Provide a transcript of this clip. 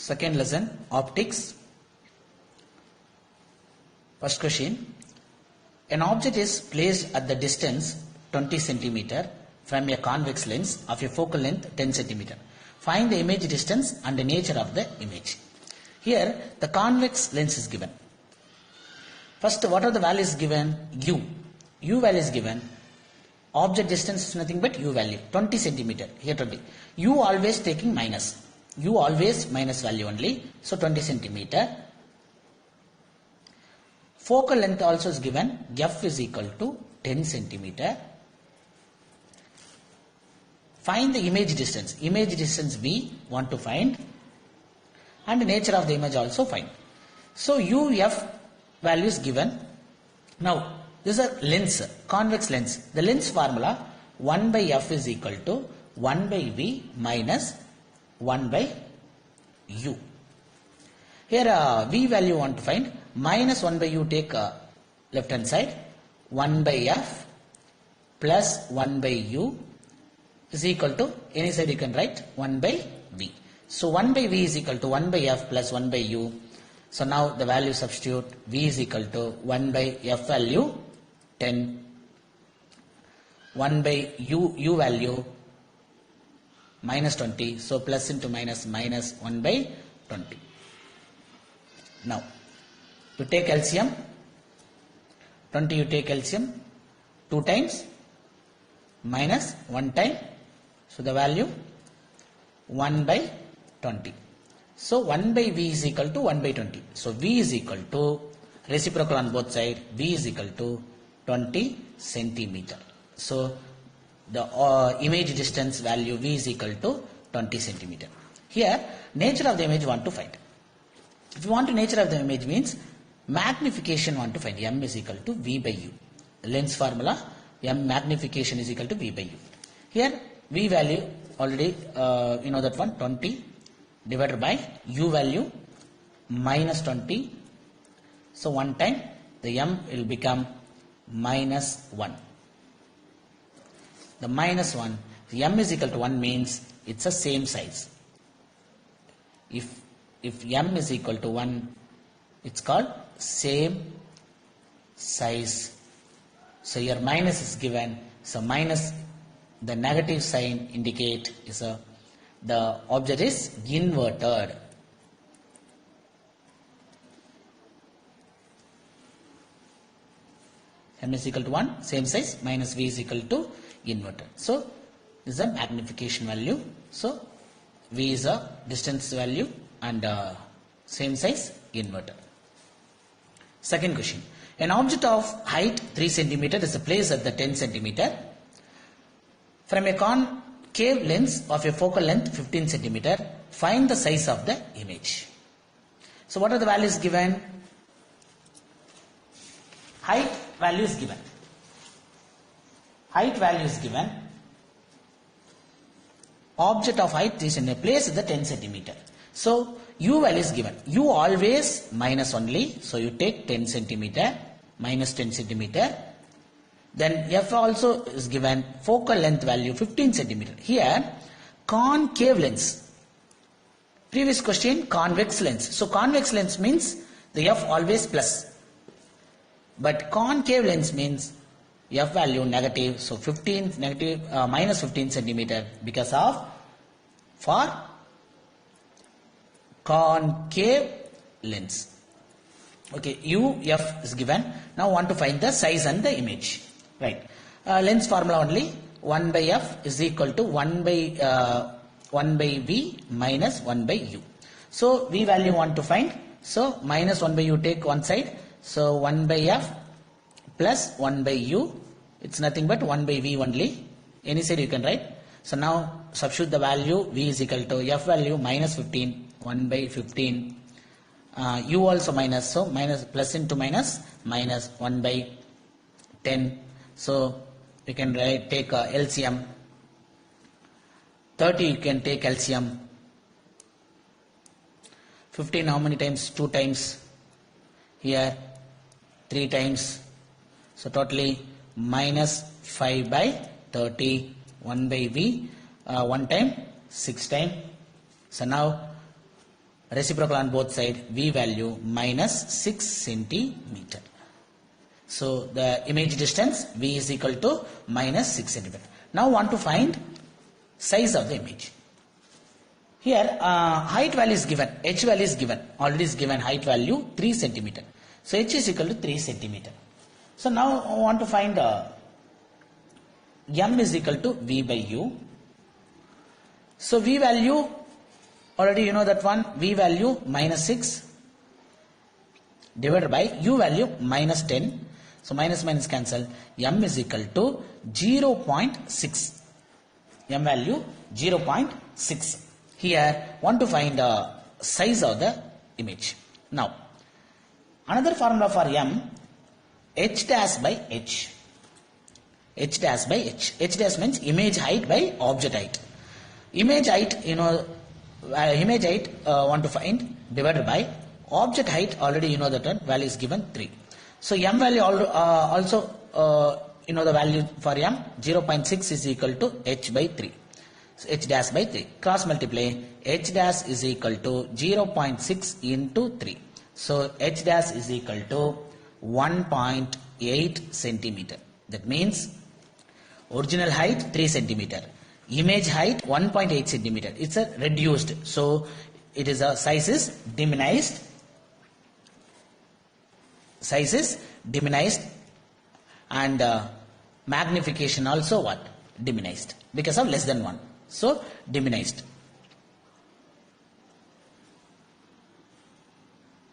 Second lesson, optics. First question. An object is placed at the distance 20 centimeter from a convex lens of a focal length 10 centimeter. Find the image distance and the nature of the image. Here the convex lens is given. First, what are the values given? U. U value is given. Object distance is nothing but U value, 20 centimeter. Here 20. U always taking minus. U always minus value only. So 20 centimeter. Focal length also is given. F is equal to 10 centimeter. Find the image distance. Image distance V want to find. And the nature of the image also find. So UF value is given. Now this is a lens, convex lens. The lens formula 1 by F is equal to 1 by V minus 1 by U. Here V value want to find. Minus 1 by U take left hand side. 1 by F plus 1 by U is equal to, any side you can write 1 by V. So 1 by V is equal to 1 by F plus 1 by U. So now the value substitute. V is equal to 1 by F value 10. 1 by U value minus 20. So plus into minus, minus 1 by 20. Now you take LCM. 20 you take LCM 2 times minus 1 time. So the value 1 by 20. So 1 by V is equal to 1 by 20. So V is equal to, reciprocal on both sides, V is equal to 20 centimeter. So the image distance value V is equal to 20 centimeter. Here nature of the image want to find. If you want to nature of the image means magnification want to find. M is equal to V by U. The lens formula M magnification is equal to V by U. Here V value already you know that one, 20 divided by U value minus 20. So 1 time the M will become minus 1. The minus 1, the M is equal to 1 means it's a same size. If M is equal to 1, it's called same size. So here minus is given. So minus, the negative sign indicate is the object is inverted. M is equal to 1, same size, minus V is equal to inverted. So this is a magnification value. So V is a distance value and same size inverted. Second question. An object of height 3 centimeter is placed at the 10 centimeter from a concave lens of a focal length 15 centimeter. Find the size of the image. So what are the values given? Height value is given. Height value is given. Object of height 3 centimeter placed at the 10 centimeter. So U value is given. U always minus only. So you take 10 centimeter minus 10 centimeter. Then F also is given. Focal length value 15 centimeter. Here concave lens. Previous question convex lens. So convex lens means the F always plus. But concave lens means F value negative. So 15 negative minus 15 centimeter because of for concave lens. Okay, UF is given. Now want to find the size and the image. Right. Lens formula only 1 by F is equal to 1 by V minus 1 by U. So V value want to find. So minus 1 by U take one side. So 1 by F plus 1 by U. It's nothing but 1 by V only. Any side you can write. So now substitute the value. V is equal to F value minus 15. 1 by 15. U also minus. So minus plus into minus. Minus 1 by 10. So you can take LCM. 30 you can take LCM. 15 how many times? 2 times. Here 3 times. So totally minus 5 by 30. 1 by V. 1 time 6 time. So now reciprocal on both sides, V value minus 6 centimeter. So the image distance V is equal to minus 6 centimeter. Now want to find size of the image. Here height value is given, H value is given, already is given height value 3 centimeter. So H is equal to 3 centimeter. So now I want to find M is equal to V by U. So V value, already you know that one, V value minus 6 divided by U value minus 10. So minus minus cancel. M is equal to 0.6. M value 0.6. Here want to find the size of the image. Now another formula for M, H dash by H. H dash by H. H dash means image height by object height. Image height, you know, image height want to find divided by object height, already you know that one, value is given 3. So M value also you know the value for M, 0.6 is equal to H by 3. So H dash by 3. Cross multiply, H dash is equal to 0.6 into 3. So H dash is equal to 1.8 centimeter. That means original height 3 centimeter. Image height 1.8 centimeter. It's a reduced. So it is a size is diminished. Size is diminished, and magnification also what? Diminished, because of less than 1. So diminished.